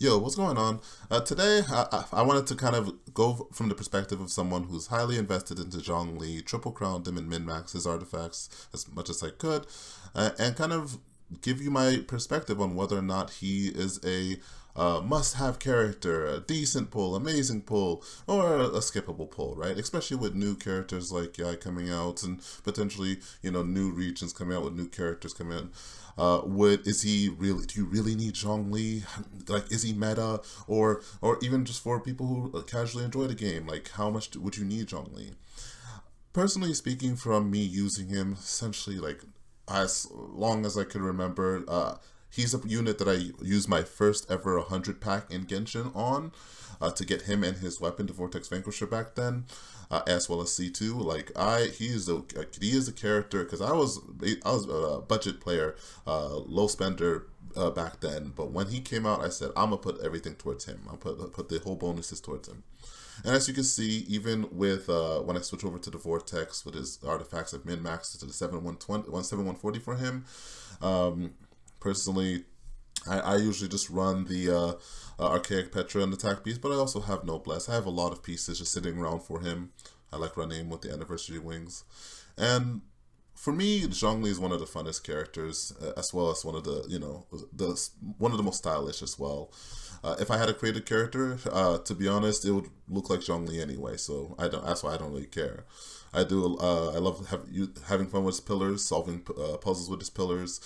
Yo, what's going on? Today, I wanted to kind of go from the perspective of someone who's highly invested into Zhongli, triple crowned him and min-max his artifacts as much as I could, and kind of give you my perspective on whether or not he is a must-have character, a decent pull, amazing pull, or a skippable pull, right? Especially with new characters like Yai coming out and potentially, new regions coming out with new characters coming in. Is he really? Do you really need Zhongli? Like, is he meta, or even just for people who casually enjoy the game? Like, how much would you need Zhongli? Personally speaking, from me using him essentially like as long as I can remember, he's a unit that I used my first ever 100 pack in Genshin on to get him and his weapon, the Vortex Vanquisher, back then, as well as C2. Like he is a character because I was a budget player, low spender. Back then, but when he came out, I said I'm gonna put everything towards him. I'll put the whole bonuses towards him. And as you can see, even with when I switch over to the Vortex with his artifacts, I've min-maxed to the 17140 for him. Personally, I usually just run the Archaic Petra and Attack piece, but I also have Noblesse. I have a lot of pieces just sitting around for him. I like running him with the Anniversary Wings. And for me, Zhongli is one of the funnest characters, as well as one of one of the most stylish as well. If I had a created character, to be honest, it would look like Zhongli anyway. So I don't. That's why I don't really care. I do. I love having fun with his pillars, solving puzzles with his pillars.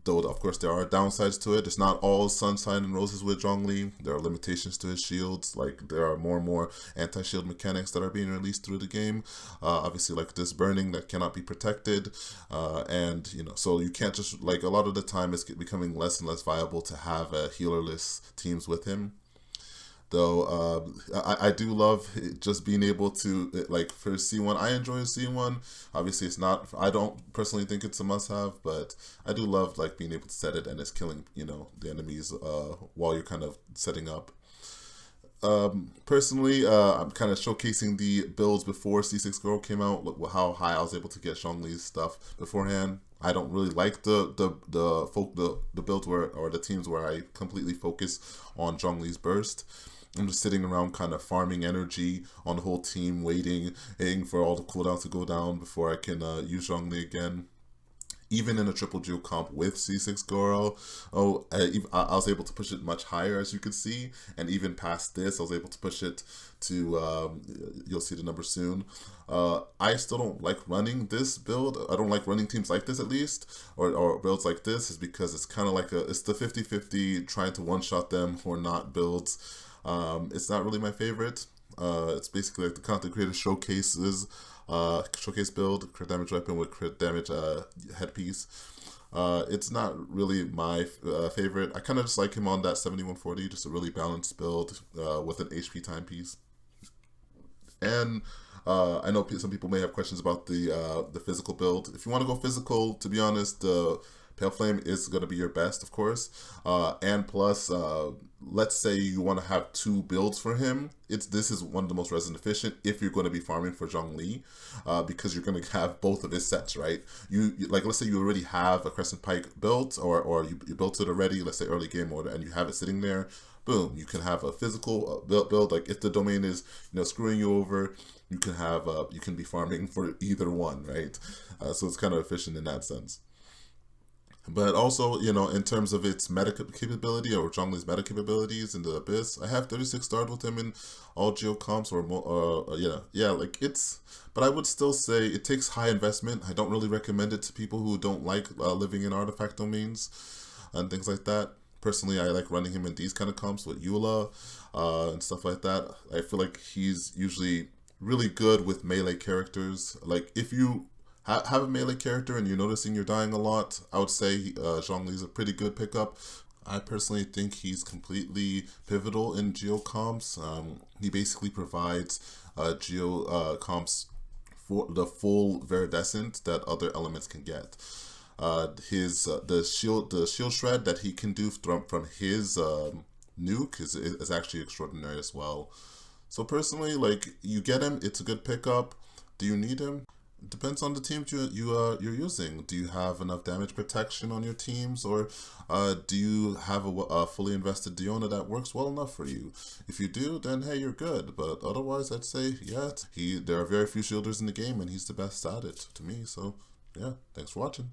Though of course there are downsides to it. It's not all sunshine and roses with Zhongli. There are limitations to his shields. Like there are more and more anti-shield mechanics that are being released through the game. Obviously, like this burning that cannot be protected, and so you can't just like a lot of the time it's becoming less and less viable to have healerless teams with him. Though I do love just being able to like for C1. I enjoy C1. Obviously, it's not. I don't personally think it's a must-have, but I do love like being able to set it and it's killing the enemies while you're kind of setting up. Personally, I'm kind of showcasing the builds before C6 Girl came out. Look how high I was able to get Zhongli's stuff beforehand. I don't really like the builds where or the teams where I completely focus on Zhongli's burst. I'm just sitting around kind of farming energy on the whole team, waiting for all the cooldowns to go down before I can use Zhongli again. Even in a triple duo comp with C6 Goro, I was able to push it much higher, as you can see, and even past this, I was able to push it to, you'll see the number soon. I still don't like running this build. I don't like running teams like this, at least, or builds like this, is because it's kind of like it's the 50-50 trying to one-shot them or not builds. It's not really my favorite. It's basically like the content creator showcase build, crit damage weapon with crit damage headpiece. It's not really my favorite. I kind of just like him on that 7140, just a really balanced build with an HP timepiece. And I know some people may have questions about the physical build. If you want to go physical, to be honest, the Pale Flame is going to be your best, of course. And plus, let's say you want to have two builds for him. This is one of the most resin efficient if you're going to be farming for Zhongli, because you're going to have both of his sets, right? You like, let's say you already have a Crescent Pike built, or you built it already, let's say early game order, and you have it sitting there. Boom, you can have a physical build. Like if the domain is screwing you over, you can be farming for either one, right? So it's kind of efficient in that sense. But also, in terms of its meta capability or Zhongli's meta capabilities in the Abyss, I have 36 starred with him in all geo comps like it's. But I would still say it takes high investment. I don't really recommend it to people who don't like living in artifact domains and things like that. Personally, I like running him in these kind of comps with Eula and stuff like that. I feel like he's usually really good with melee characters. Like if you have a melee character and you're noticing you're dying a lot, I would say Zhongli's a pretty good pickup. I personally think he's completely pivotal in geo comps. He basically provides geo comps for the full Viridescent that other elements can get. The shield shred that he can do from his nuke is actually extraordinary as well. So personally, like, you get him, it's a good pickup. Do you need him? Depends on the teams you're using. Do you have enough damage protection on your teams, or do you have a fully invested Diona that works well enough for you? If you do, then hey, you're good. But otherwise, I'd say yeah. There are very few shielders in the game, and he's the best at it to me. So yeah, thanks for watching.